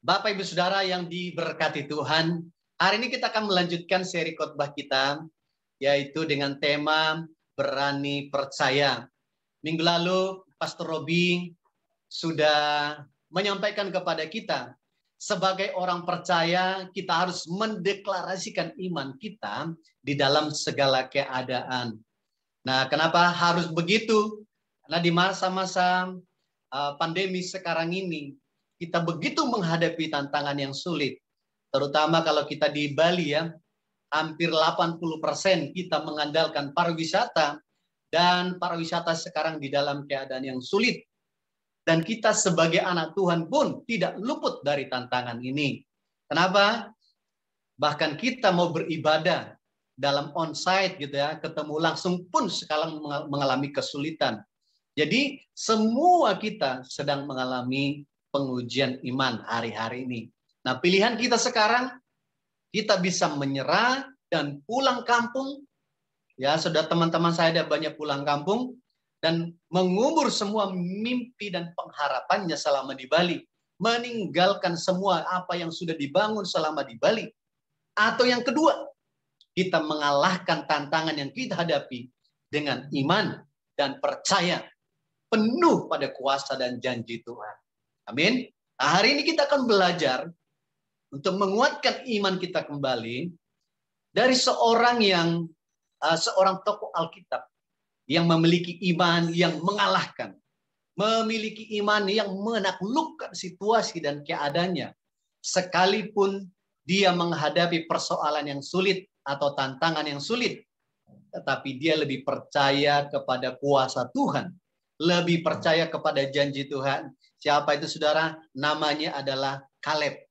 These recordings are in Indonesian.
Bapak Ibu Saudara yang diberkati Tuhan, hari ini kita akan melanjutkan seri khotbah kita, yaitu dengan tema berani percaya. Minggu lalu Pastor Robi sudah menyampaikan kepada kita, sebagai orang percaya kita harus mendeklarasikan iman kita di dalam segala keadaan. Nah, kenapa harus begitu? Karena di masa-masa pandemi sekarang ini, kita begitu menghadapi tantangan yang sulit. Terutama kalau kita di Bali ya, hampir 80% kita mengandalkan pariwisata, dan pariwisata sekarang di dalam keadaan yang sulit. Dan kita sebagai anak Tuhan pun tidak luput dari tantangan ini. Kenapa? Bahkan kita mau beribadah dalam onsite gitu ya, ketemu langsung pun sekarang mengalami kesulitan. Jadi semua kita sedang mengalami pengujian iman hari-hari ini. Nah, pilihan kita sekarang, kita bisa menyerah dan pulang kampung. Ya, sudah teman-teman saya ada banyak pulang kampung dan mengubur semua mimpi dan pengharapannya selama di Bali, meninggalkan semua apa yang sudah dibangun selama di Bali. Atau yang kedua, kita mengalahkan tantangan yang kita hadapi dengan iman dan percaya penuh pada kuasa dan janji Tuhan. Amin. Nah, hari ini kita akan belajar untuk menguatkan iman kita kembali dari seorang tokoh Alkitab yang memiliki iman yang mengalahkan, memiliki iman yang menaklukkan situasi dan keadaannya, sekalipun dia menghadapi persoalan yang sulit atau tantangan yang sulit, tetapi dia lebih percaya kepada kuasa Tuhan, lebih percaya kepada janji Tuhan. Siapa itu saudara? Namanya adalah Kaleb.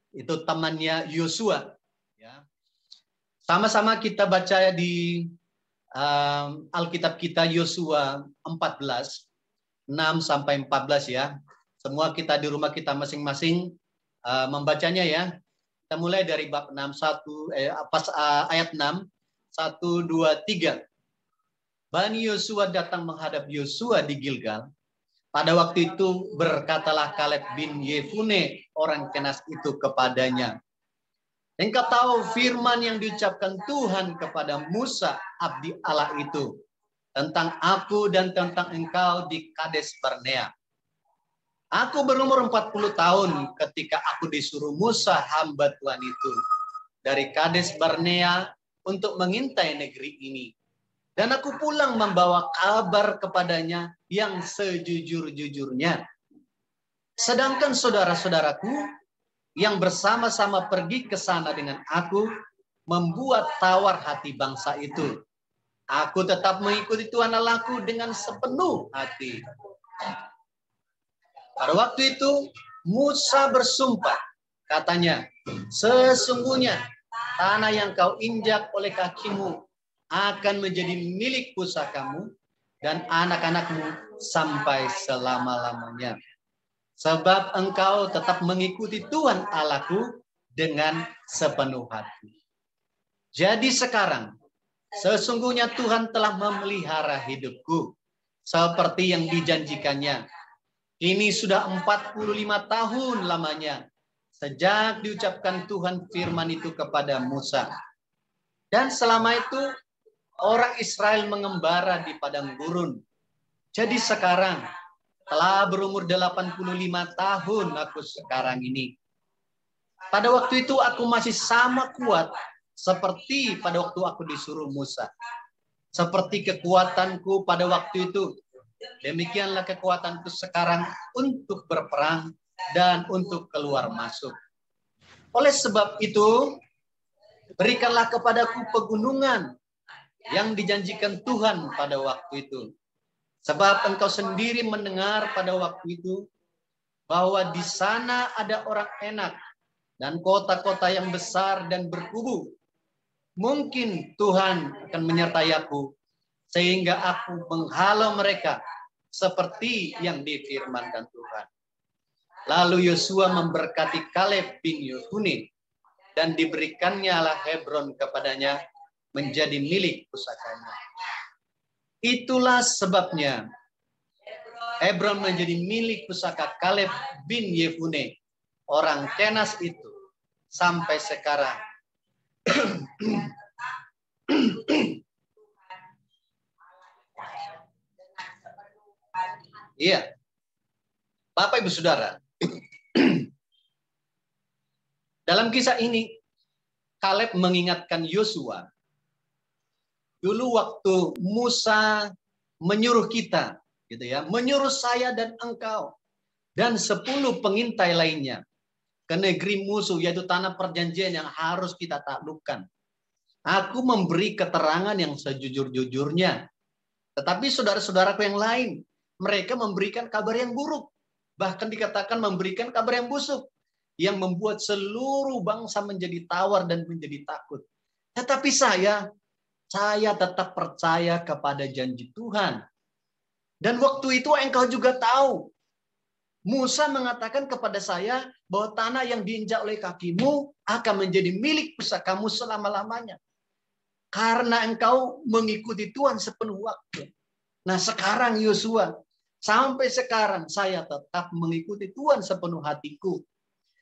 Itu temannya Yosua. Ya. Sama-sama kita baca di Alkitab kita Yosua 14, 6 sampai 14 ya. Semua kita di rumah kita masing-masing membacanya ya. Kita mulai dari bab 6, ayat 6, 1, 2, 3. Bani Yosua datang menghadap Yosua di Gilgal. Pada waktu itu berkatalah Kaleb bin Yefune orang Kenas itu kepadanya, engkau tahu firman yang diucapkan Tuhan kepada Musa abdi Allah itu tentang aku dan tentang engkau di Kades Barnea. Aku berumur 40 tahun ketika aku disuruh Musa hamba Tuhan itu dari Kades Barnea untuk mengintai negeri ini. Dan aku pulang membawa kabar kepadanya yang sejujur-jujurnya. Sedangkan saudara-saudaraku yang bersama-sama pergi ke sana dengan aku membuat tawar hati bangsa itu. Aku tetap mengikuti Tuhan Allahku dengan sepenuh hati. Pada waktu itu Musa bersumpah, katanya, sesungguhnya tanah yang kau injak oleh kakimu akan menjadi milik pusakamu dan anak-anakmu sampai selama-lamanya. Sebab engkau tetap mengikuti Tuhan Allahku dengan sepenuh hati. Jadi sekarang, sesungguhnya Tuhan telah memelihara hidupku seperti yang dijanjikannya. Ini sudah 45 tahun lamanya sejak diucapkan Tuhan firman itu kepada Musa. Dan selama itu orang Israel mengembara di padang gurun. Jadi sekarang telah berumur 85 tahun aku sekarang ini. Pada waktu itu aku masih sama kuat seperti pada waktu aku disuruh Musa. Seperti kekuatanku pada waktu itu, demikianlah kekuatanku sekarang untuk berperang dan untuk keluar masuk. Oleh sebab itu, berikanlah kepadaku pegunungan yang dijanjikan Tuhan pada waktu itu. Sebab engkau sendiri mendengar pada waktu itu bahwa di sana ada orang Enak dan kota-kota yang besar dan berkubu. Mungkin Tuhan akan menyertai aku sehingga aku menghalau mereka seperti yang difirmankan Tuhan. Lalu Yosua memberkati Kaleb bin Yefune dan diberikannya lah Hebron kepadanya menjadi milik pusakanya. Itulah sebabnya Hebron menjadi milik pusaka Kaleb bin Yefune, orang Kenas itu sampai sekarang. Iya. Bapak Ibu Saudara, dalam kisah ini Kaleb mengingatkan Yosua. Dulu waktu Musa menyuruh kita, gitu ya, menyuruh saya dan engkau dan 10 pengintai lainnya ke negeri musuh, yaitu tanah perjanjian yang harus kita taklukkan. Aku memberi keterangan yang sejujur-jujurnya. Tetapi saudara-saudaraku yang lain, mereka memberikan kabar yang buruk. Bahkan dikatakan memberikan kabar yang busuk. Yang membuat seluruh bangsa menjadi tawar dan menjadi takut. Tetapi saya tetap percaya kepada janji Tuhan. Dan waktu itu engkau juga tahu. Musa mengatakan kepada saya bahwa tanah yang diinjak oleh kakimu akan menjadi milik pusakamu selama-lamanya. Karena engkau mengikuti Tuhan sepenuh waktu. Nah sekarang Yosua, sampai sekarang saya tetap mengikuti Tuhan sepenuh hatiku.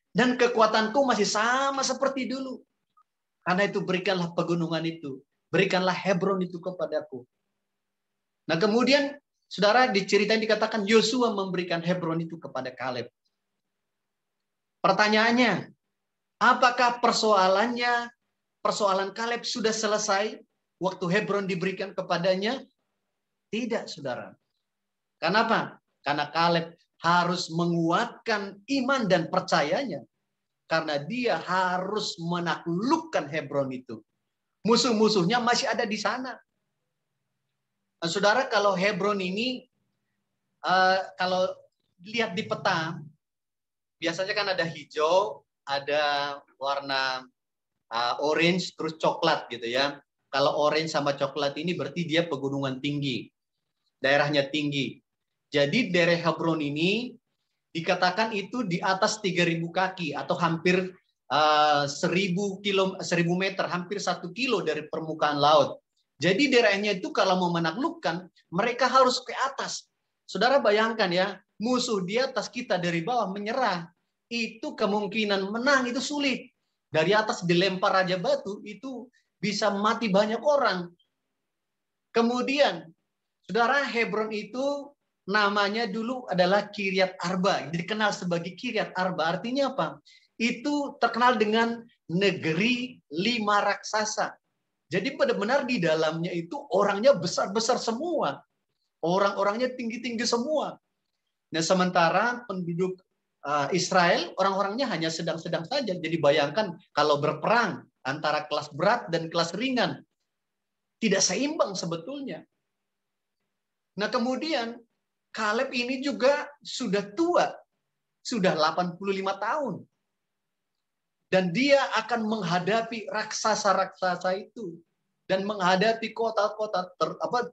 Dan kekuatanku masih sama seperti dulu. Karena itu berikanlah pegunungan itu. Berikanlah Hebron itu kepadaku. Nah kemudian saudara diceritain dikatakan Yosua memberikan Hebron itu kepada Kaleb. Pertanyaannya, apakah persoalan Kaleb sudah selesai waktu Hebron diberikan kepadanya? Tidak, saudara. Kenapa? Karena Kaleb harus menguatkan iman dan percayanya. Karena dia harus menaklukkan Hebron itu. Musuh-musuhnya masih ada di sana. Nah, saudara, kalau Hebron ini, kalau lihat di peta, biasanya kan ada hijau, ada warna orange, terus coklat gitu ya. Kalau orange sama coklat ini berarti dia pegunungan tinggi. Daerahnya tinggi. Jadi daerah Hebron ini dikatakan itu di atas 3.000 kaki atau hampir 1.000 meter, hampir 1 kilo dari permukaan laut. Jadi daerahnya itu kalau mau menaklukkan, mereka harus ke atas. Saudara bayangkan ya, musuh di atas kita dari bawah menyerang. Itu kemungkinan menang itu sulit. Dari atas dilempar raja batu, itu bisa mati banyak orang. Kemudian, saudara, Hebron itu namanya dulu adalah Kiryat Arba. Dikenal sebagai Kiryat Arba. Artinya apa? Itu terkenal dengan negeri 5 raksasa. Jadi benar-benar di dalamnya itu orangnya besar-besar semua. Orang-orangnya tinggi-tinggi semua. Nah, sementara penduduk Israel, orang-orangnya hanya sedang-sedang saja. Jadi bayangkan kalau berperang antara kelas berat dan kelas ringan. Tidak seimbang sebetulnya. Nah, kemudian Kaleb ini juga sudah tua. Sudah 85 tahun. Dan dia akan menghadapi raksasa-raksasa itu. Dan menghadapi kota-kota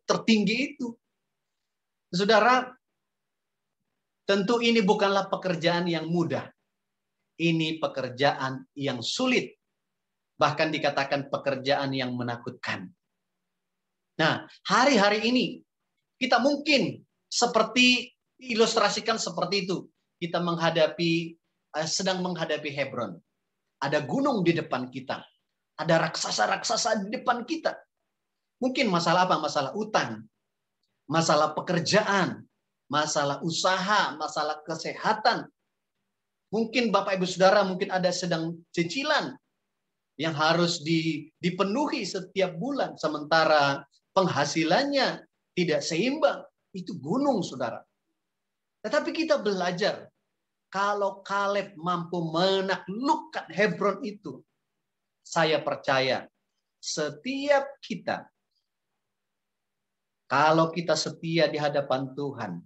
tertinggi itu. Saudara, tentu ini bukanlah pekerjaan yang mudah. Ini pekerjaan yang sulit. Bahkan dikatakan pekerjaan yang menakutkan. Nah, hari-hari ini kita mungkin seperti ilustrasikan seperti itu. Kita sedang menghadapi Hebron. Ada gunung di depan kita. Ada raksasa-raksasa di depan kita. Mungkin masalah apa? Masalah utang. Masalah pekerjaan. Masalah usaha. Masalah kesehatan. Mungkin Bapak Ibu Saudara mungkin ada sedang cicilan yang harus dipenuhi setiap bulan. Sementara penghasilannya tidak seimbang. Itu gunung, saudara. Tetapi kita belajar. Kalau Kaleb mampu menaklukkan Hebron itu, saya percaya setiap kita, kalau kita setia di hadapan Tuhan,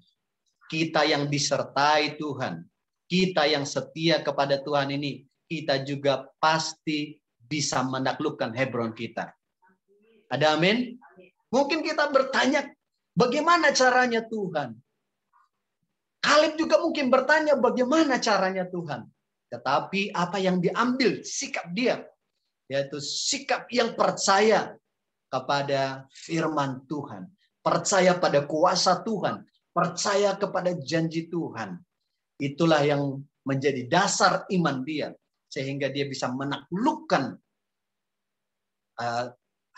kita yang disertai Tuhan, kita yang setia kepada Tuhan ini, kita juga pasti bisa menaklukkan Hebron kita. Ada amin? Mungkin kita bertanya, bagaimana caranya Tuhan? Kaleb juga mungkin bertanya bagaimana caranya Tuhan. Tetapi apa yang diambil sikap dia, yaitu sikap yang percaya kepada firman Tuhan. Percaya pada kuasa Tuhan. Percaya kepada janji Tuhan. Itulah yang menjadi dasar iman dia, sehingga dia bisa menaklukkan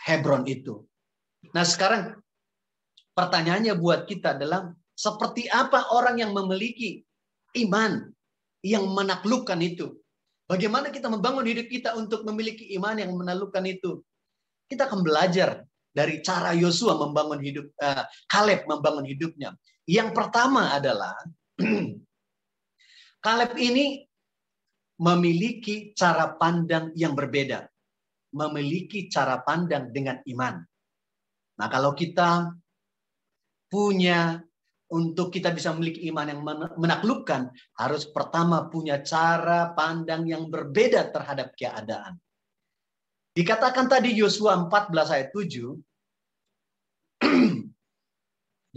Hebron itu. Nah sekarang pertanyaannya buat kita adalah, seperti apa orang yang memiliki iman yang menaklukkan itu? Bagaimana kita membangun hidup kita untuk memiliki iman yang menaklukkan itu? Kita akan belajar dari cara Yosua membangun hidup, Kaleb membangun hidupnya. Yang pertama adalah Kaleb ini memiliki cara pandang yang berbeda, memiliki cara pandang dengan iman. Nah, kalau kita punya, untuk kita bisa memiliki iman yang menaklukkan, harus pertama punya cara pandang yang berbeda terhadap keadaan. Dikatakan tadi Yosua 14 ayat 7,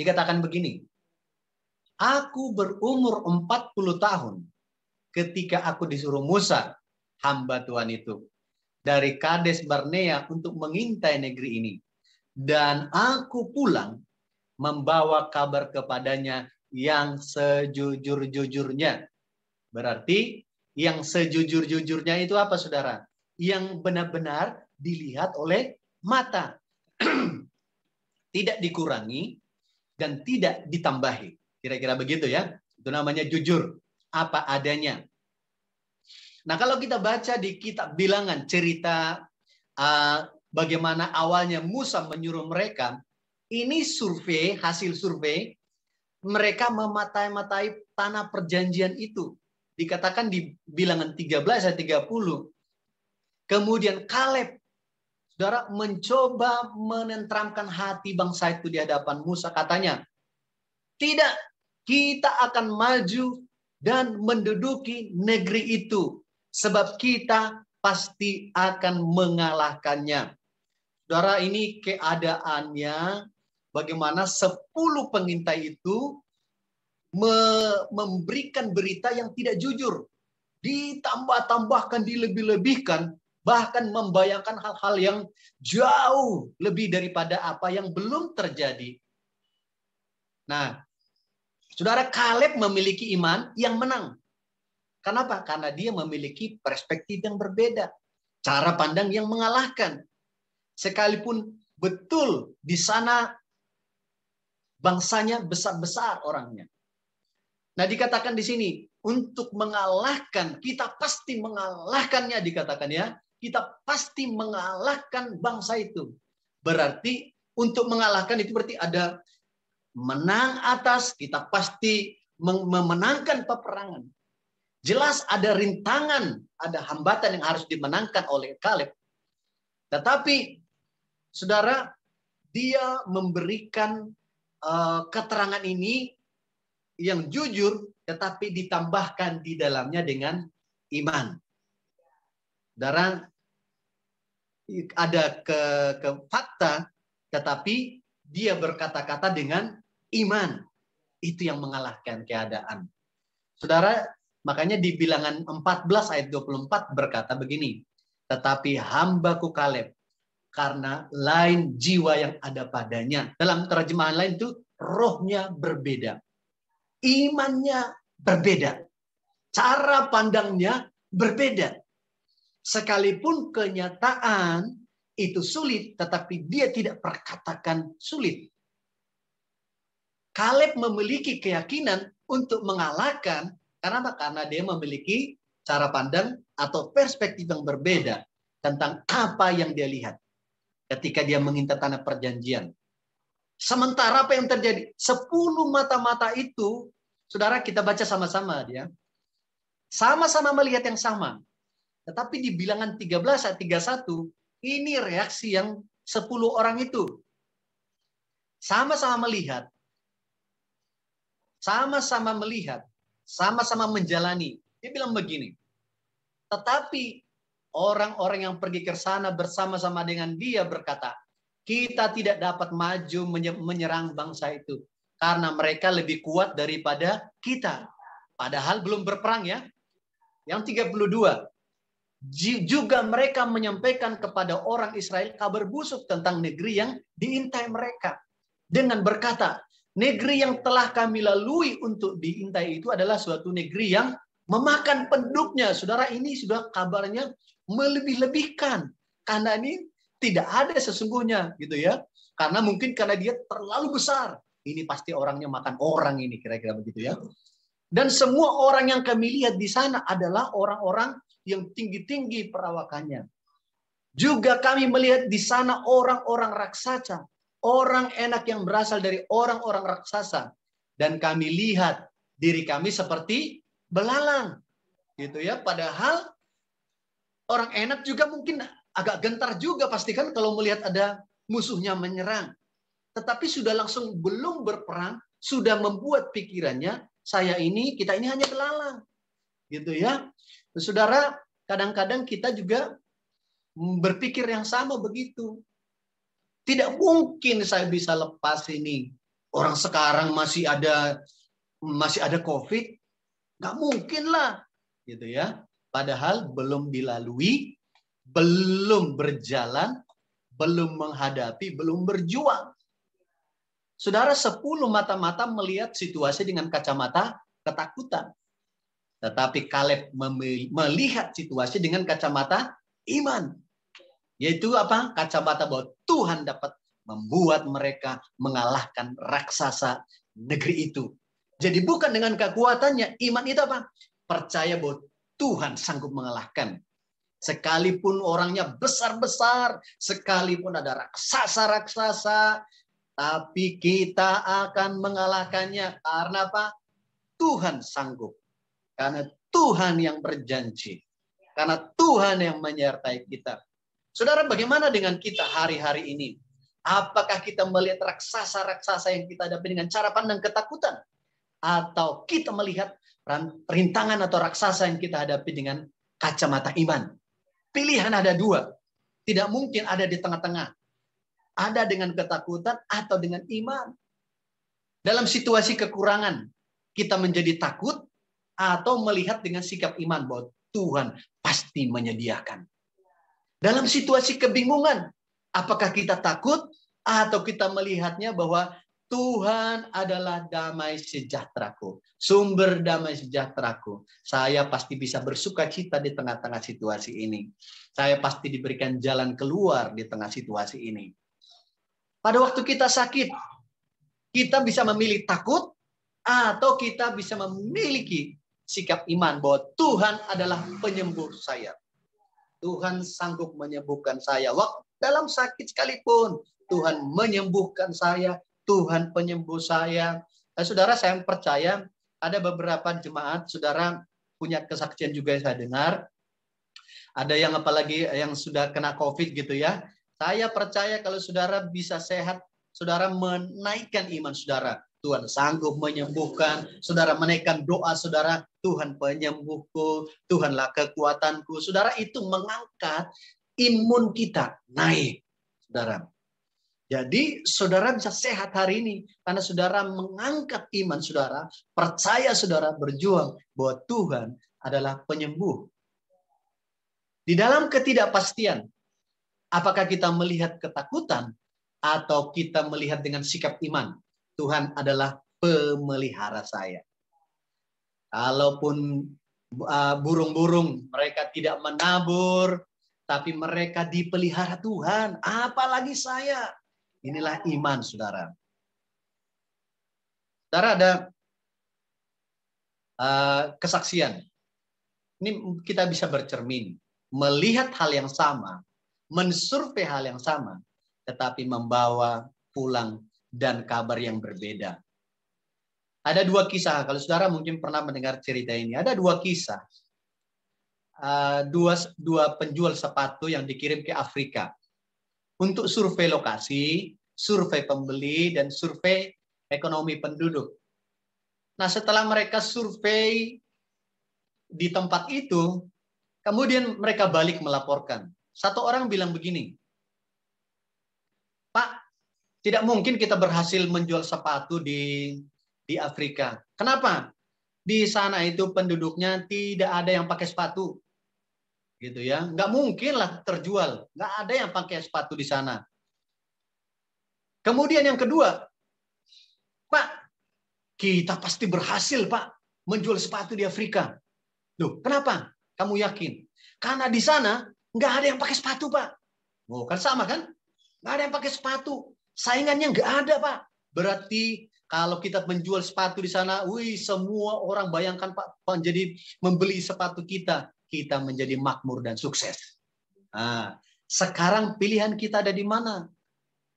dikatakan begini, aku berumur 40 tahun ketika aku disuruh Musa, hamba Tuhan itu, dari Kades Barnea untuk mengintai negeri ini. Dan aku pulang membawa kabar kepadanya yang sejujur-jujurnya. Berarti yang sejujur-jujurnya itu apa, saudara? Yang benar-benar dilihat oleh mata. Tidak dikurangi dan tidak ditambahi. Kira-kira begitu ya. Itu namanya jujur. Apa adanya. Nah kalau kita baca di kitab Bilangan, cerita bagaimana awalnya Musa menyuruh mereka, ini survei, hasil survei, mereka mematai-matai tanah perjanjian itu. Dikatakan di Bilangan 13 ayat 30. Kemudian Kaleb, saudara, mencoba menenteramkan hati bangsa itu di hadapan Musa. Katanya, tidak, kita akan maju dan menduduki negeri itu. Sebab kita pasti akan mengalahkannya. Saudara, ini keadaannya bagaimana 10 pengintai itu memberikan berita yang tidak jujur. Ditambah-tambahkan, dilebih-lebihkan, bahkan membayangkan hal-hal yang jauh lebih daripada apa yang belum terjadi. Nah, saudara, Kaleb memiliki iman yang menang. Kenapa? Karena dia memiliki perspektif yang berbeda. Cara pandang yang mengalahkan. Sekalipun betul di sana bangsanya besar-besar orangnya. Nah, dikatakan di sini, untuk mengalahkan, kita pasti mengalahkannya, dikatakan ya. Kita pasti mengalahkan bangsa itu. Berarti untuk mengalahkan itu berarti ada menang atas, kita pasti memenangkan peperangan. Jelas ada rintangan, ada hambatan yang harus dimenangkan oleh Kaleb. Tetapi, saudara, dia memberikan keterangan ini yang jujur, tetapi ditambahkan di dalamnya dengan iman. Saudara, ada ke fakta, tetapi dia berkata-kata dengan iman. Itu yang mengalahkan keadaan. Saudara, makanya di Bilangan 14 ayat 24 berkata begini, tetapi hambaku Kaleb, karena lain jiwa yang ada padanya. Dalam terjemahan lain itu rohnya berbeda. Imannya berbeda. Cara pandangnya berbeda. Sekalipun kenyataan itu sulit, tetapi dia tidak perkatakan sulit. Kaleb memiliki keyakinan untuk mengalahkan. Karena apa? Karena dia memiliki cara pandang atau perspektif yang berbeda tentang apa yang dia lihat ketika dia mengintai tanah perjanjian. Sementara apa yang terjadi? 10 mata-mata itu, saudara, kita baca sama-sama dia. Sama-sama melihat yang sama. Tetapi di Bilangan 13 ayat 31, ini reaksi yang 10 orang itu. Sama-sama melihat. Sama-sama melihat. Sama-sama menjalani. Dia bilang begini. Tetapi orang-orang yang pergi ke sana bersama-sama dengan dia berkata, kita tidak dapat maju menyerang bangsa itu. Karena mereka lebih kuat daripada kita. Padahal belum berperang ya. Yang 32. Juga mereka menyampaikan kepada orang Israel kabar busuk tentang negeri yang diintai mereka. Dengan berkata, negeri yang telah kami lalui untuk diintai itu adalah suatu negeri yang Memakan penduduknya. Saudara, ini sudah kabarnya melebih-lebihkan. Karena ini tidak ada sesungguhnya, gitu ya. Karena mungkin karena dia terlalu besar. Ini pasti orangnya makan orang ini, kira-kira begitu ya. Dan semua orang yang kami lihat di sana adalah orang-orang yang tinggi-tinggi perawakannya. Juga kami melihat di sana orang-orang raksasa. Orang enak yang berasal dari orang-orang raksasa. Dan kami lihat diri kami seperti belalang. Gitu ya. Padahal orang enak juga mungkin agak gentar juga pastikan kalau melihat ada musuhnya menyerang. Tetapi sudah langsung belum berperang, sudah membuat pikirannya, kita ini hanya belalang. Gitu ya. Saudara, kadang-kadang kita juga berpikir yang sama begitu. Tidak mungkin saya bisa lepas ini. Orang sekarang masih ada COVID, nggak mungkin lah, gitu ya. Padahal belum dilalui, belum berjalan, belum menghadapi, belum berjuang. Saudara, 10 mata-mata melihat situasi dengan kacamata ketakutan. Tetapi Kaleb melihat situasi dengan kacamata iman. Yaitu apa? Kacamata bahwa Tuhan dapat membuat mereka mengalahkan raksasa negeri itu. Jadi bukan dengan kekuatannya, iman itu apa? Percaya bahwa Tuhan sanggup mengalahkan. Sekalipun orangnya besar-besar, sekalipun ada raksasa-raksasa, tapi kita akan mengalahkannya. Karena apa? Tuhan sanggup. Karena Tuhan yang berjanji. Karena Tuhan yang menyertai kita. Saudara, bagaimana dengan kita hari-hari ini? Apakah kita melihat raksasa-raksasa yang kita hadapi dengan cara pandang ketakutan? Atau kita melihat rintangan atau raksasa yang kita hadapi dengan kacamata iman? Pilihan ada 2. Tidak mungkin ada di tengah-tengah. Ada dengan ketakutan atau dengan iman. Dalam situasi kekurangan, kita menjadi takut atau melihat dengan sikap iman bahwa Tuhan pasti menyediakan. Dalam situasi kebingungan, apakah kita takut atau kita melihatnya bahwa Tuhan adalah damai sejahteraku, sumber damai sejahteraku. Saya pasti bisa bersuka cita di tengah-tengah situasi ini. Saya pasti diberikan jalan keluar di tengah situasi ini. Pada waktu kita sakit, kita bisa memilih takut atau kita bisa memiliki sikap iman bahwa Tuhan adalah penyembuh saya. Tuhan sanggup menyembuhkan saya. Dalam sakit sekalipun, Tuhan menyembuhkan saya. Tuhan penyembuh saya. Nah, saudara, saya percaya ada beberapa jemaat, saudara punya kesaksian juga yang saya dengar. Ada yang apalagi yang sudah kena COVID gitu ya. Saya percaya kalau saudara bisa sehat, saudara menaikkan iman saudara. Tuhan sanggup menyembuhkan. Saudara menaikkan doa saudara. Tuhan penyembuhku. Tuhanlah kekuatanku. Saudara, itu mengangkat imun kita naik. Saudara. Jadi saudara bisa sehat hari ini. Karena saudara mengangkat iman saudara. Percaya saudara berjuang bahwa Tuhan adalah penyembuh. Di dalam ketidakpastian. Apakah kita melihat ketakutan. Atau kita melihat dengan sikap iman. Tuhan adalah pemelihara saya. Kalaupun burung-burung mereka tidak menabur, tapi mereka dipelihara Tuhan. Apalagi saya. Inilah iman, saudara. Saudara, ada kesaksian. Ini kita bisa bercermin. Melihat hal yang sama, mensurvei hal yang sama, tetapi membawa pulang dan kabar yang berbeda. Ada 2 kisah. Kalau saudara mungkin pernah mendengar cerita ini. Ada 2 kisah. Dua penjual sepatu yang dikirim ke Afrika. Untuk survei lokasi, survei pembeli, dan survei ekonomi penduduk. Nah, setelah mereka survei di tempat itu, kemudian mereka balik melaporkan. Satu orang bilang begini, Pak, tidak mungkin kita berhasil menjual sepatu di Afrika. Kenapa? Di sana itu penduduknya tidak ada yang pakai sepatu. Gitu ya. Nggak mungkin lah terjual. Nggak ada yang pakai sepatu di sana. Kemudian yang kedua, Pak, kita pasti berhasil, Pak, menjual sepatu di Afrika. Loh, kenapa? Kamu yakin? Karena di sana nggak ada yang pakai sepatu, Pak. Oh, kan sama kan? Nggak ada yang pakai sepatu. Saingannya nggak ada, Pak. Berarti kalau kita menjual sepatu di sana, wih, semua orang bayangkan, Pak, menjadi membeli sepatu kita. Kita menjadi makmur dan sukses. Nah, sekarang pilihan kita ada di mana?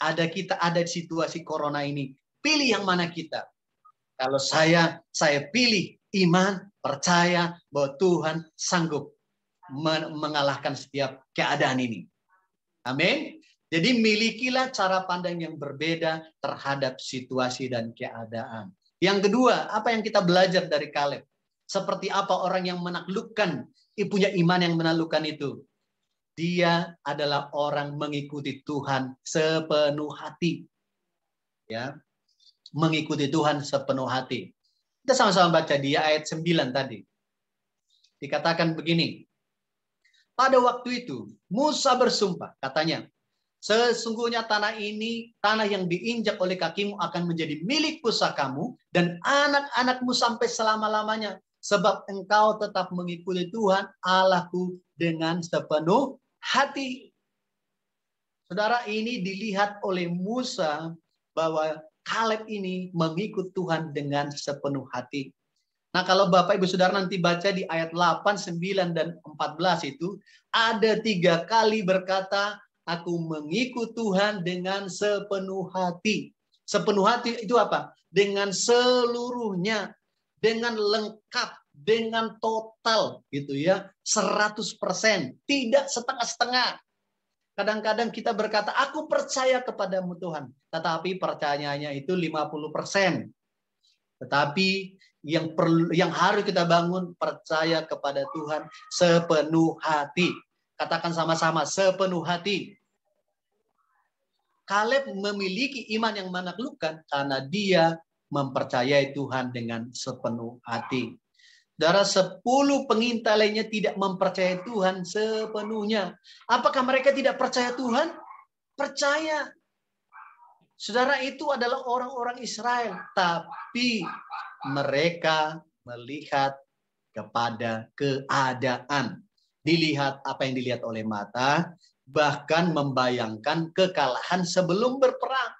Kita ada di situasi corona ini. Pilih yang mana kita? Kalau saya pilih iman, percaya bahwa Tuhan sanggup mengalahkan setiap keadaan ini. Amin. Jadi milikilah cara pandang yang berbeda terhadap situasi dan keadaan. Yang kedua, apa yang kita belajar dari Kaleb? Seperti apa orang yang menaklukkan, punya iman yang menaklukkan itu? Dia adalah orang mengikuti Tuhan sepenuh hati. Ya, mengikuti Tuhan sepenuh hati. Kita sama-sama baca di ayat 9 tadi. Dikatakan begini. Pada waktu itu, Musa bersumpah, katanya, sesungguhnya tanah ini, tanah yang diinjak oleh kakimu akan menjadi milik pusakamu dan anak-anakmu sampai selama-lamanya. Sebab engkau tetap mengikuti Tuhan Allahku dengan sepenuh hati. Saudara, ini dilihat oleh Musa bahwa Kaleb ini mengikut Tuhan dengan sepenuh hati. Nah, kalau Bapak Ibu Saudara nanti baca di ayat 8, 9, dan 14 itu, ada 3 kali berkata, aku mengikut Tuhan dengan sepenuh hati. Sepenuh hati itu apa? Dengan seluruhnya, dengan lengkap, dengan total gitu ya, 100%, tidak setengah-setengah. Kadang-kadang kita berkata, aku percaya kepadamu Tuhan. Tetapi percayaannya itu 50%. Tetapi yang harus kita bangun, percaya kepada Tuhan sepenuh hati. Katakan sama-sama, sepenuh hati. Kaleb memiliki iman yang menaklukkan karena dia mempercayai Tuhan dengan sepenuh hati. Saudara, 10 pengintai lainnya tidak mempercayai Tuhan sepenuhnya. Apakah mereka tidak percaya Tuhan? Percaya. Saudara, itu adalah orang-orang Israel. Tapi mereka melihat kepada keadaan. Dilihat apa yang dilihat oleh mata, bahkan membayangkan kekalahan sebelum berperang.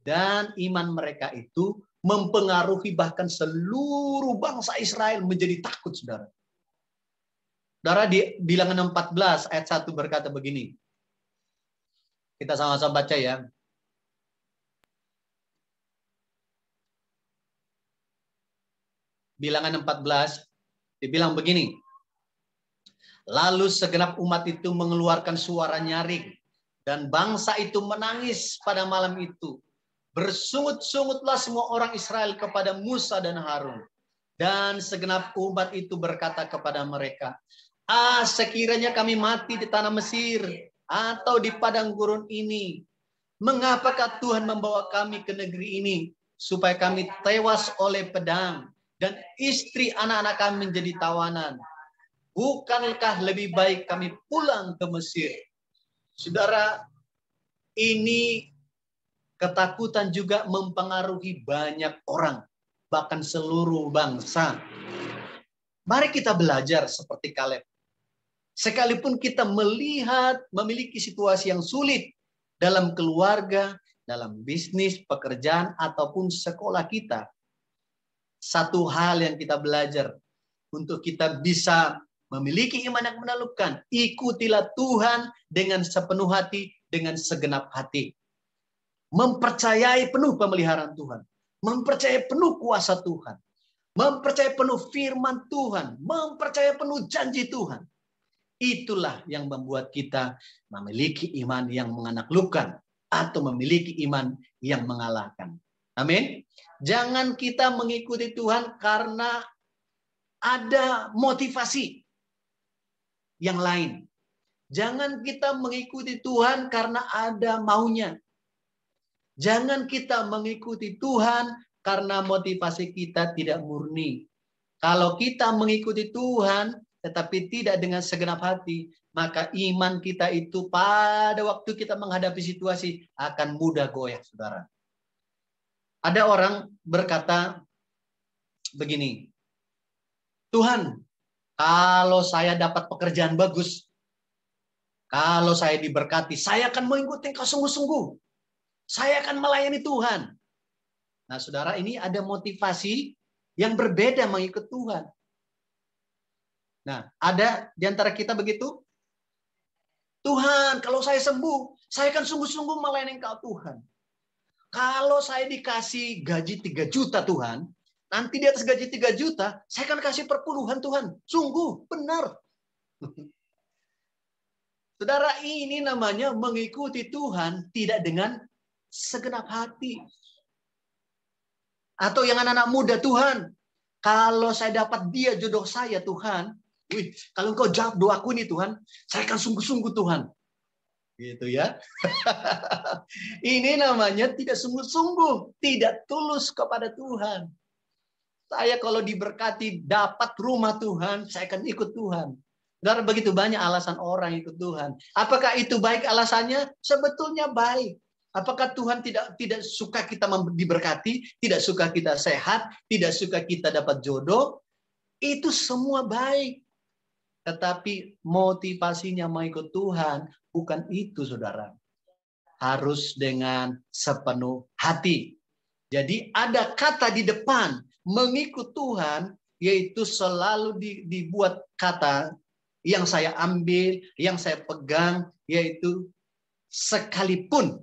Dan iman mereka itu mempengaruhi bahkan seluruh bangsa Israel menjadi takut, saudara. Saudara, di Bilangan 14 ayat 1 berkata begini. Kita sama-sama baca ya. Bilangan 14 dibilang begini. Lalu segenap umat itu mengeluarkan suara nyaring dan bangsa itu menangis pada malam itu. Bersungut-sungutlah semua orang Israel kepada Musa dan Harun. Dan segenap umat itu berkata kepada mereka, sekiranya kami mati di tanah Mesir atau di padang gurun ini, mengapakah Tuhan membawa kami ke negeri ini supaya kami tewas oleh pedang dan istri anak-anak kami menjadi tawanan? Bukankah lebih baik kami pulang ke Mesir? Saudara, ini ketakutan juga mempengaruhi banyak orang, bahkan seluruh bangsa. Mari kita belajar seperti Kaleb. Sekalipun kita melihat memiliki situasi yang sulit dalam keluarga, dalam bisnis, pekerjaan, ataupun sekolah kita. Satu hal yang kita belajar untuk kita bisa memiliki iman yang menaklukkan. Ikutilah Tuhan dengan sepenuh hati, dengan segenap hati. Mempercayai penuh pemeliharaan Tuhan. Mempercayai penuh kuasa Tuhan. Mempercayai penuh firman Tuhan. Mempercayai penuh janji Tuhan. Itulah yang membuat kita memiliki iman yang menaklukkan atau memiliki iman yang mengalahkan. Amin. Jangan kita mengikuti Tuhan karena ada motivasi yang lain. Jangan kita mengikuti Tuhan karena ada maunya. Jangan kita mengikuti Tuhan karena motivasi kita tidak murni. Kalau kita mengikuti Tuhan tetapi tidak dengan segenap hati, maka iman kita itu pada waktu kita menghadapi situasi akan mudah goyah, saudara. Ada orang berkata begini, Tuhan, Kalau saya dapat pekerjaan bagus, kalau saya diberkati, saya akan mengikuti Engkau sungguh-sungguh. Saya akan melayani Tuhan. Nah, saudara, ini ada motivasi yang berbeda mengikut Tuhan. Nah, ada di antara kita begitu. Tuhan, kalau saya sembuh, saya akan sungguh-sungguh melayani Engkau Tuhan. Kalau saya dikasih gaji 3 juta Tuhan, nanti di atas gaji 3 juta, saya akan kasih perpuluhan Tuhan. Sungguh, benar. Saudara, ini namanya mengikuti Tuhan tidak dengan segenap hati. Atau yang anak-anak muda, Tuhan, kalau saya dapat dia jodoh saya Tuhan, kalau Engkau jawab doaku ini Tuhan, saya akan sungguh-sungguh Tuhan. Gitu ya. Ini namanya tidak sungguh-sungguh, tidak tulus kepada Tuhan. Saya kalau diberkati dapat rumah Tuhan, saya akan ikut Tuhan. Saudara, begitu banyak alasan orang ikut Tuhan. Apakah itu baik alasannya? Sebetulnya baik. Apakah Tuhan tidak suka kita diberkati, tidak suka kita sehat, tidak suka kita dapat jodoh? Itu semua baik. Tetapi motivasinya mengikut Tuhan bukan itu, saudara. Harus dengan sepenuh hati. Jadi ada kata di depan mengikut Tuhan, yaitu selalu dibuat kata yang saya ambil, yang saya pegang, yaitu sekalipun.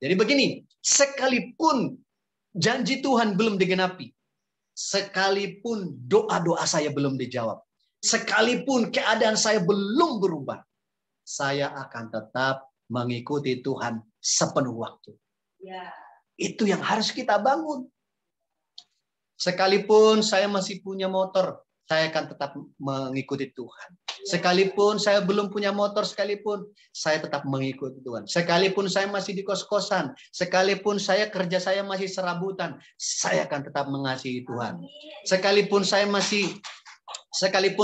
Jadi begini, sekalipun janji Tuhan belum digenapi, sekalipun doa-doa saya belum dijawab, sekalipun keadaan saya belum berubah, saya akan tetap mengikuti Tuhan sepenuh waktu. Itu yang harus kita bangun. Sekalipun saya masih punya motor, saya akan tetap mengikuti Tuhan. Sekalipun saya belum punya motor, sekalipun saya tetap mengikuti Tuhan. Sekalipun saya masih di kos-kosan, sekalipun kerja saya masih serabutan, saya akan tetap mengasihi Tuhan. Sekalipun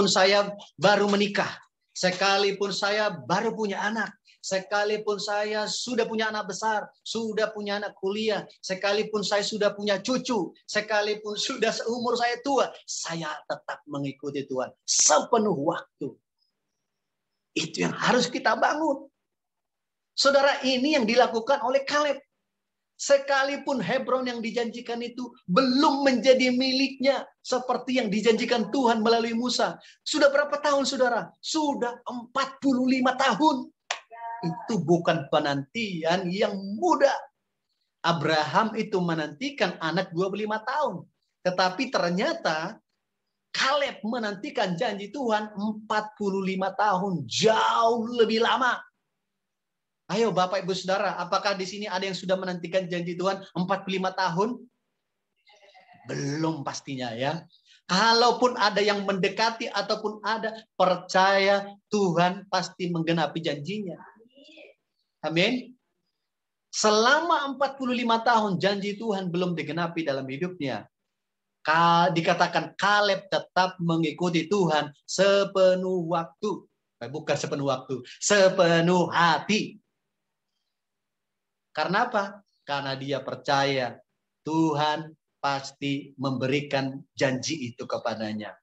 saya baru menikah, sekalipun saya baru punya anak, sekalipun saya sudah punya anak besar, sudah punya anak kuliah, sekalipun saya sudah punya cucu, sekalipun sudah seumur saya tua, saya tetap mengikuti Tuhan sepenuh waktu. Itu yang harus kita bangun. Saudara, ini yang dilakukan oleh Kaleb. Sekalipun Hebron yang dijanjikan itu belum menjadi miliknya seperti yang dijanjikan Tuhan melalui Musa. Sudah berapa tahun, saudara? Sudah 45 tahun. Itu bukan penantian yang mudah. Abraham itu menantikan anak 25 tahun. Tetapi ternyata Kaleb menantikan janji Tuhan 45 tahun. Jauh lebih lama. Ayo Bapak Ibu Saudara, apakah di sini ada yang sudah menantikan janji Tuhan 45 tahun? Belum pastinya ya. Kalaupun ada yang mendekati ataupun ada, percaya Tuhan pasti menggenapi janjinya. Amin. Selama 45 tahun janji Tuhan belum digenapi dalam hidupnya. Dikatakan Kaleb tetap mengikuti Tuhan sepenuh waktu. Bukan sepenuh waktu, sepenuh hati. Karena apa? Karena dia percaya Tuhan pasti memberikan janji itu kepadanya.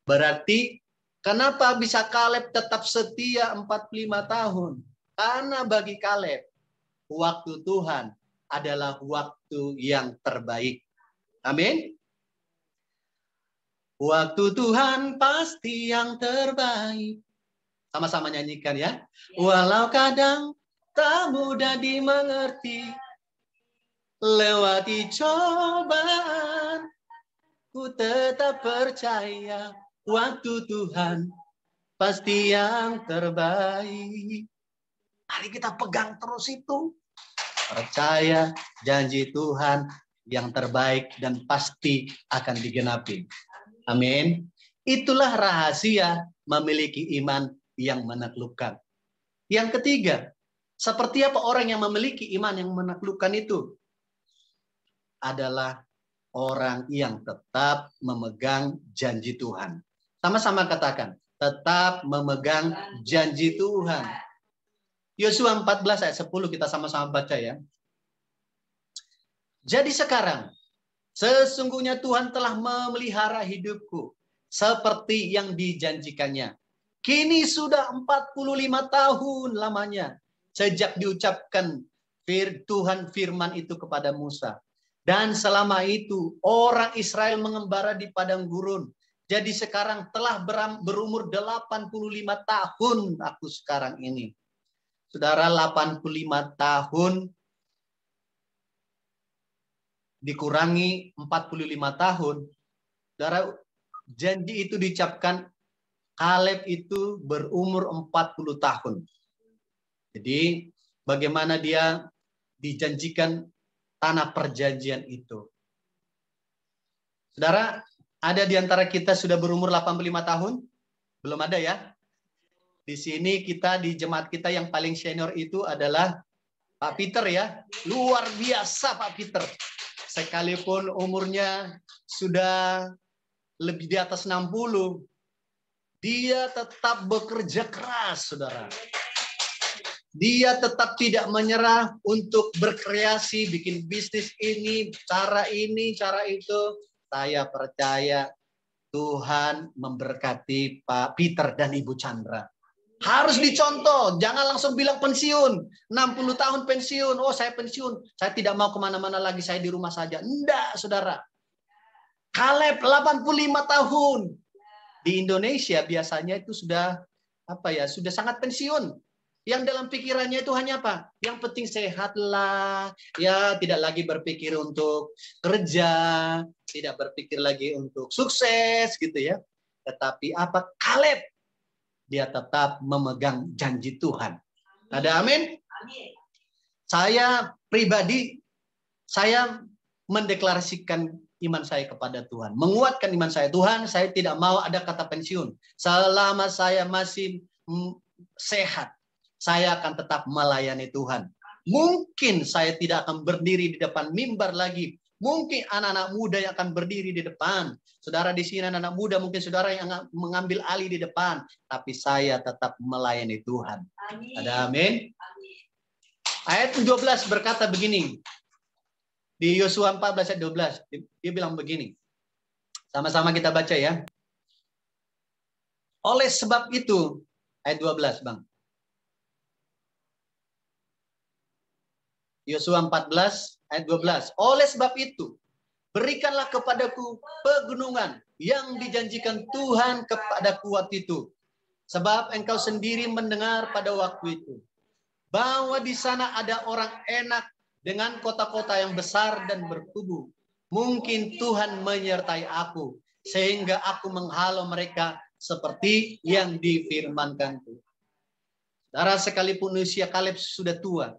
Berarti kenapa bisa Kaleb tetap setia 45 tahun? Karena bagi Kaleb, waktu Tuhan adalah waktu yang terbaik. Amin. Waktu Tuhan pasti yang terbaik. Sama-sama nyanyikan ya. Walau kadang tak mudah dimengerti, lewati cobaan, ku tetap percaya waktu Tuhan pasti yang terbaik. Mari kita pegang terus itu. Percaya janji Tuhan yang terbaik dan pasti akan digenapi. Amin. Itulah rahasia memiliki iman yang menaklukkan. Yang ketiga, seperti apa orang yang memiliki iman yang menaklukkan itu? Adalah orang yang tetap memegang janji Tuhan. Sama-sama katakan, tetap memegang janji Tuhan. Yosua 14 ayat 10 kita sama-sama baca ya. Jadi sekarang, sesungguhnya Tuhan telah memelihara hidupku. seperti yang dijanjikannya. Kini sudah 45 tahun lamanya sejak diucapkan Tuhan firman itu kepada Musa. Dan selama itu orang Israel mengembara di padang gurun. Jadi sekarang telah berumur 85 tahun aku sekarang ini. Saudara, 85 tahun dikurangi 45 tahun. Saudara, janji itu diucapkan Kaleb itu berumur 40 tahun. Jadi bagaimana dia dijanjikan tanah perjanjian itu. Saudara, ada di antara kita sudah berumur 85 tahun? Belum ada ya? Di sini kita di jemaat kita yang paling senior itu adalah Pak Peter ya. Luar biasa Pak Peter. Sekalipun umurnya sudah lebih di atas 60, dia tetap bekerja keras, saudara. Dia tetap tidak menyerah untuk berkreasi, bikin bisnis ini, cara itu. Saya percaya Tuhan memberkati Pak Peter dan Ibu Chandra. Harus dicontoh, jangan langsung bilang pensiun. 60 tahun pensiun, oh saya pensiun. Saya tidak mau kemana-mana lagi, saya di rumah saja. Enggak, saudara. Kaleb 85 tahun. Di Indonesia biasanya itu sudah sudah sangat pensiun. Yang dalam pikirannya itu hanya apa? Yang penting sehatlah, ya tidak lagi berpikir untuk kerja, tidak berpikir lagi untuk sukses gitu ya. Tetapi apa? Kaleb dia tetap memegang janji Tuhan. Ada amin? Saya pribadi saya mendeklarasikan iman saya kepada Tuhan. Menguatkan iman saya. Tuhan, saya tidak mau ada kata pensiun. Selama saya masih sehat, saya akan tetap melayani Tuhan. Mungkin saya tidak akan berdiri di depan mimbar lagi. Mungkin anak-anak muda yang akan berdiri di depan. Saudara di sini anak-anak muda, mungkin saudara yang mengambil alih di depan. Tapi saya tetap melayani Tuhan. Amin. Ada amin? Amin. Ayat 12 berkata begini. Di Yosua 14 ayat 12, dia bilang begini. Sama-sama kita baca ya. Oleh sebab itu, ayat 12, Bang. Yosua 14 ayat 12. Oleh sebab itu, berikanlah kepadaku pegunungan yang dijanjikan Tuhan kepada waktu itu. Sebab engkau sendiri mendengar pada waktu itu bahwa di sana ada orang enak dengan kota-kota yang besar dan berkubu. Mungkin Tuhan menyertai aku sehingga aku menghalau mereka seperti yang difirmankan-Ku. Saudara, sekalipun usia Kaleb sudah tua,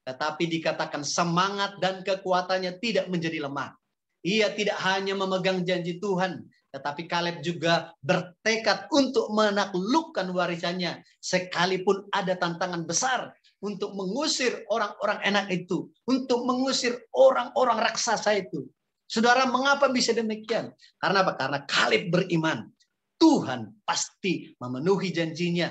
tetapi dikatakan semangat dan kekuatannya tidak menjadi lemah. Ia tidak hanya memegang janji Tuhan, tetapi Kaleb juga bertekad untuk menaklukkan warisannya sekalipun ada tantangan besar untuk mengusir orang-orang enak itu, untuk mengusir orang-orang raksasa itu. Saudara, mengapa bisa demikian? Karena apa? Karena Kaleb beriman. Tuhan pasti memenuhi janjinya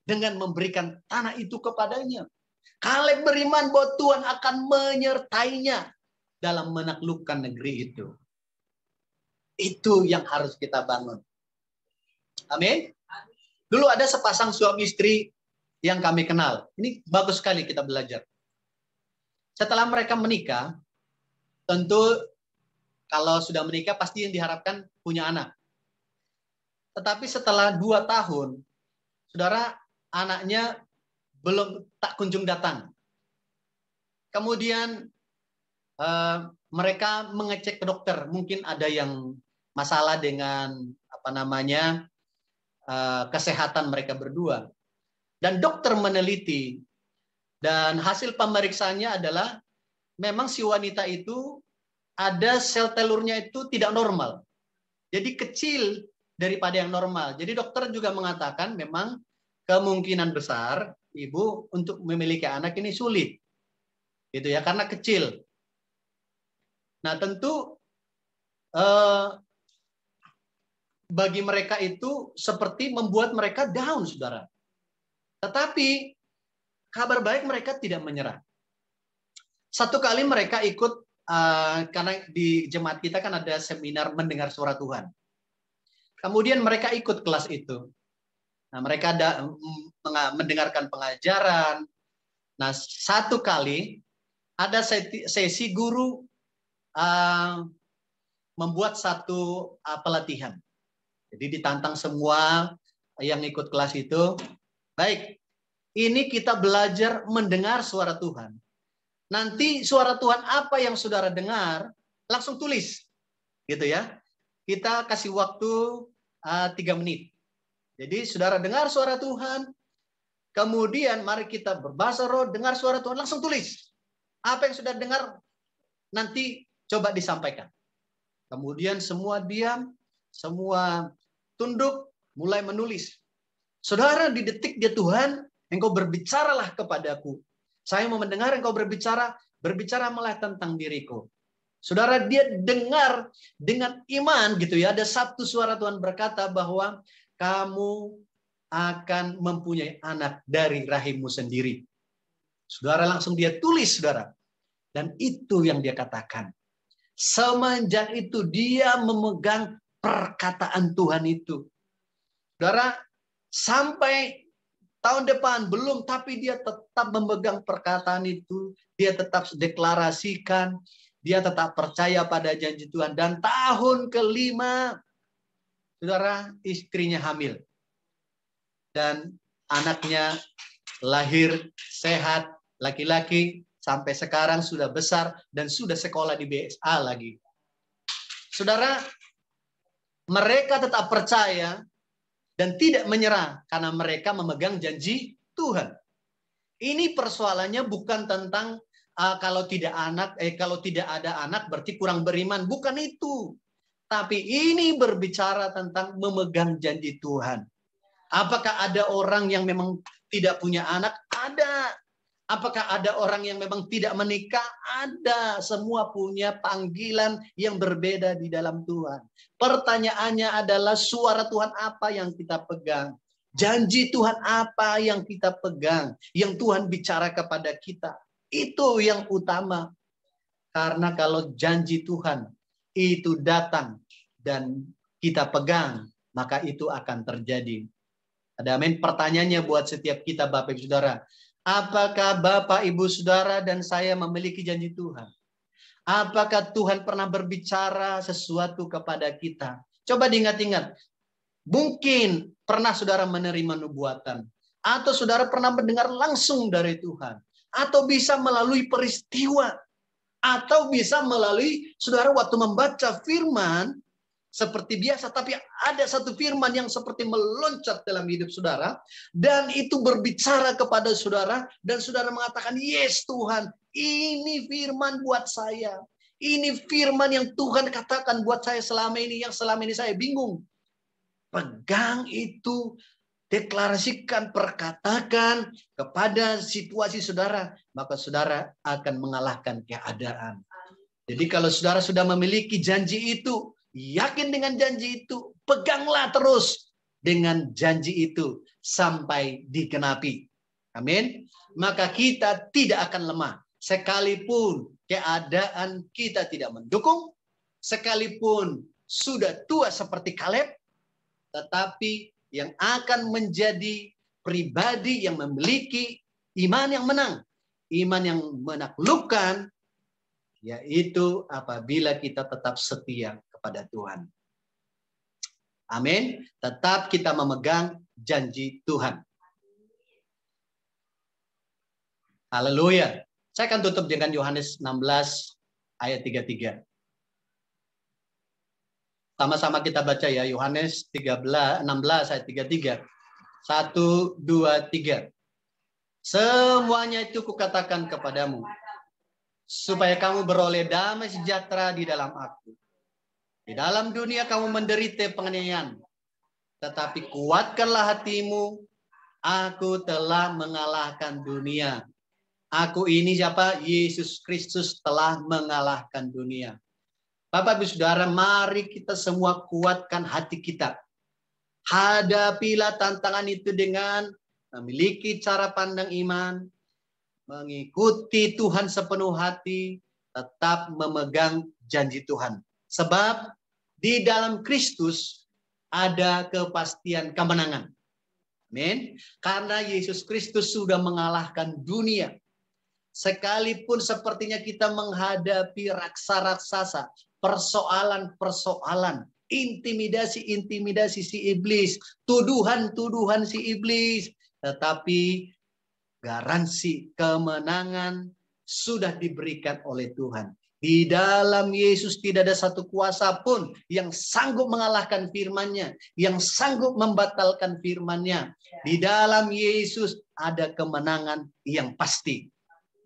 dengan memberikan tanah itu kepadanya. Kaleb beriman bahwa Tuhan akan menyertainya dalam menaklukkan negeri itu. Itu yang harus kita bangun. Amin. Dulu ada sepasang suami istri yang kami kenal. Ini bagus sekali kita belajar. Setelah mereka menikah, tentu kalau sudah menikah pasti yang diharapkan punya anak. Tetapi setelah 2 tahun, saudara, anaknya belum tak kunjung datang. Kemudian mereka mengecek ke dokter, mungkin ada yang masalah dengan kesehatan mereka berdua. Dan dokter meneliti dan hasil pemeriksaannya adalah memang si wanita itu ada sel telurnya itu tidak normal. Jadi kecil daripada yang normal. Jadi dokter juga mengatakan memang kemungkinan besar ibu untuk memiliki anak ini sulit. Gitu ya, karena kecil. Nah, tentu bagi mereka itu seperti membuat mereka down, saudara. Tetapi kabar baik mereka tidak menyerah. Satu kali mereka ikut, karena di jemaat kita kan ada seminar mendengar suara Tuhan. Kemudian mereka ikut kelas itu. Nah, mereka ada mendengarkan pengajaran. Nah, satu kali ada sesi guru membuat satu pelatihan. Jadi ditantang semua yang ikut kelas itu. Baik, ini kita belajar mendengar suara Tuhan. Nanti suara Tuhan apa yang saudara dengar, langsung tulis. Gitu ya. Kita kasih waktu 3 menit. Jadi saudara dengar suara Tuhan, kemudian mari kita berbahasa roh, dengar suara Tuhan, langsung tulis. Apa yang sudah dengar, nanti coba disampaikan. Kemudian semua diam, semua tunduk, mulai menulis. Saudara, di detik dia Tuhan, engkau berbicaralah kepadaku. Saya mau mendengar engkau berbicara malah tentang diriku. Saudara, dia dengar dengan iman gitu ya. Ada satu suara Tuhan berkata bahwa kamu akan mempunyai anak dari rahimmu sendiri. Saudara, langsung dia tulis, saudara. Dan itu yang dia katakan. Semenjak itu dia memegang perkataan Tuhan itu. Saudara, sampai tahun depan belum, tapi dia tetap memegang perkataan itu. Dia tetap deklarasikan. Dia tetap percaya pada janji Tuhan. Dan tahun kelima, saudara, istrinya hamil. Dan anaknya lahir sehat, laki-laki, sampai sekarang sudah besar dan sudah sekolah di BSA lagi. Saudara, mereka tetap percaya dan tidak menyerah karena mereka memegang janji Tuhan. Ini persoalannya bukan tentang kalau tidak ada anak berarti kurang beriman, bukan itu. Tapi ini berbicara tentang memegang janji Tuhan. Apakah ada orang yang memang tidak punya anak? Ada. Apakah ada orang yang memang tidak menikah? Ada. Semua punya panggilan yang berbeda di dalam Tuhan. Pertanyaannya adalah suara Tuhan apa yang kita pegang? Janji Tuhan apa yang kita pegang? Yang Tuhan bicara kepada kita. Itu yang utama. Karena kalau janji Tuhan itu datang dan kita pegang, maka itu akan terjadi. Ada amin. Pertanyaannya buat setiap kita Bapak Ibu Saudara. Apakah Bapak Ibu Saudara dan saya memiliki janji Tuhan? Apakah Tuhan pernah berbicara sesuatu kepada kita? Coba diingat-ingat. Mungkin pernah saudara menerima nubuatan. Atau saudara pernah mendengar langsung dari Tuhan. Atau bisa melalui peristiwa. Atau bisa melalui saudara waktu membaca firman. Seperti biasa, tapi ada satu firman yang seperti meloncat dalam hidup saudara. Dan itu berbicara kepada saudara. Dan saudara mengatakan, yes Tuhan, ini firman buat saya. Ini firman yang Tuhan katakan buat saya selama ini. Yang selama ini saya bingung. Pegang itu, deklarasikan, perkatakan kepada situasi saudara. Maka saudara akan mengalahkan keadaan. Jadi kalau saudara sudah memiliki janji itu, yakin dengan janji itu, peganglah terus dengan janji itu sampai digenapi. Amin. Maka kita tidak akan lemah. Sekalipun keadaan kita tidak mendukung, sekalipun sudah tua seperti Kaleb, tetapi yang akan menjadi pribadi yang memiliki iman yang menang, iman yang menaklukkan, yaitu apabila kita tetap setia kepada Tuhan. Amin. Tetap kita memegang janji Tuhan. Haleluya. Saya akan tutup dengan Yohanes 16 ayat 33. Sama-sama kita baca ya, Yohanes 16 ayat 33. 1, 2, 3. Semuanya itu kukatakan kepadamu, supaya kamu beroleh damai sejahtera di dalam aku. Di dalam dunia kamu menderita penganiayaan, tetapi kuatkanlah hatimu, aku telah mengalahkan dunia. Aku ini siapa? Yesus Kristus telah mengalahkan dunia. Bapak Ibu Saudara, mari kita semua kuatkan hati kita. Hadapilah tantangan itu dengan memiliki cara pandang iman, mengikuti Tuhan sepenuh hati, tetap memegang janji Tuhan. Sebab di dalam Kristus ada kepastian kemenangan. Amin. Karena Yesus Kristus sudah mengalahkan dunia. Sekalipun sepertinya kita menghadapi raksasa-raksasa, persoalan-persoalan, intimidasi-intimidasi si iblis, tuduhan-tuduhan si iblis, tetapi garansi kemenangan sudah diberikan oleh Tuhan. Di dalam Yesus tidak ada satu kuasa pun yang sanggup mengalahkan firman-Nya, yang sanggup membatalkan firman-Nya. Di dalam Yesus ada kemenangan yang pasti.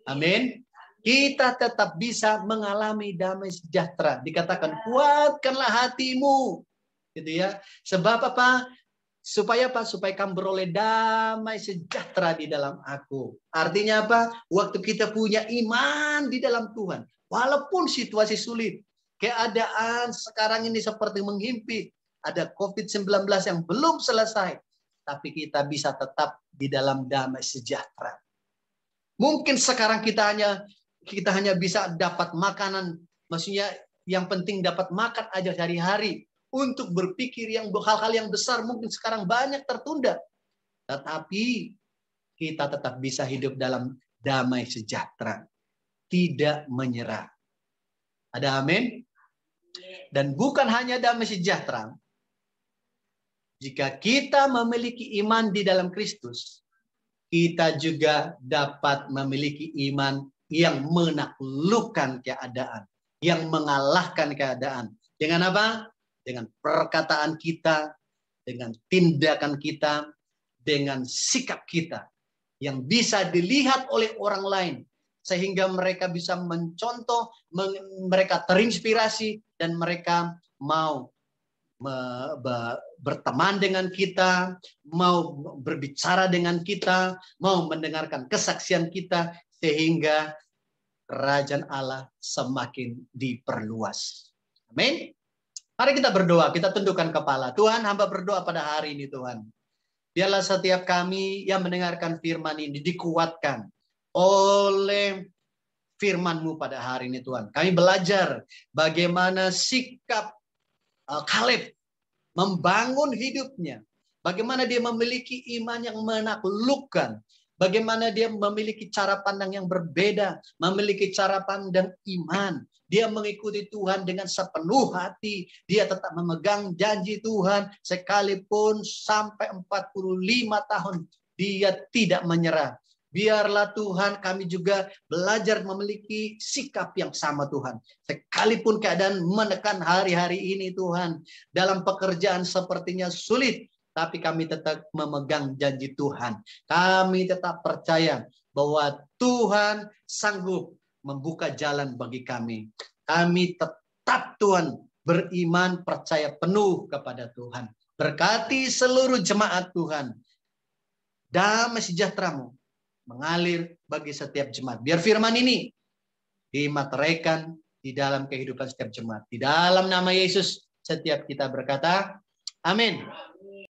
Amin. Kita tetap bisa mengalami damai sejahtera. Dikatakan, kuatkanlah hatimu. Gitu ya. Sebab apa? Supaya apa? Supaya kamu beroleh damai sejahtera di dalam aku. Artinya apa? Waktu kita punya iman di dalam Tuhan. Walaupun situasi sulit. Keadaan sekarang ini seperti menghimpit. Ada COVID-19 yang belum selesai. Tapi kita bisa tetap di dalam damai sejahtera. Mungkin sekarang kita hanya bisa dapat makanan. Maksudnya yang penting dapat makan aja sehari-hari. Untuk berpikir hal-hal yang besar mungkin sekarang banyak tertunda. Tetapi kita tetap bisa hidup dalam damai sejahtera. Tidak menyerah. Ada amin? Dan bukan hanya damai sejahtera. Jika kita memiliki iman di dalam Kristus, kita juga dapat memiliki iman yang menaklukkan keadaan. Yang mengalahkan keadaan. Dengan apa? Dengan perkataan kita, dengan tindakan kita, dengan sikap kita yang bisa dilihat oleh orang lain sehingga mereka bisa mencontoh, mereka terinspirasi dan mereka mau berteman dengan kita, mau berbicara dengan kita, mau mendengarkan kesaksian kita sehingga kerajaan Allah semakin diperluas. Amin. Mari kita berdoa, kita tundukkan kepala. Tuhan, hamba berdoa pada hari ini Tuhan. Biarlah setiap kami yang mendengarkan firman ini dikuatkan oleh firman-Mu pada hari ini Tuhan. Kami belajar bagaimana sikap Kaleb membangun hidupnya. Bagaimana dia memiliki iman yang menaklukkan. Bagaimana dia memiliki cara pandang yang berbeda. Memiliki cara pandang iman. Dia mengikuti Tuhan dengan sepenuh hati. Dia tetap memegang janji Tuhan. Sekalipun sampai 45 tahun. Dia tidak menyerah. Biarlah Tuhan kami juga belajar memiliki sikap yang sama Tuhan. Sekalipun keadaan menekan hari-hari ini Tuhan. Dalam pekerjaan sepertinya sulit. Tapi kami tetap memegang janji Tuhan. Kami tetap percaya bahwa Tuhan sanggup membuka jalan bagi kami. Kami tetap Tuhan beriman percaya penuh kepada Tuhan. Berkati seluruh jemaat Tuhan. Damai sejahtera-Mu mengalir bagi setiap jemaat. Biar firman ini dimateraikan di dalam kehidupan setiap jemaat. Di dalam nama Yesus setiap kita berkata, amin.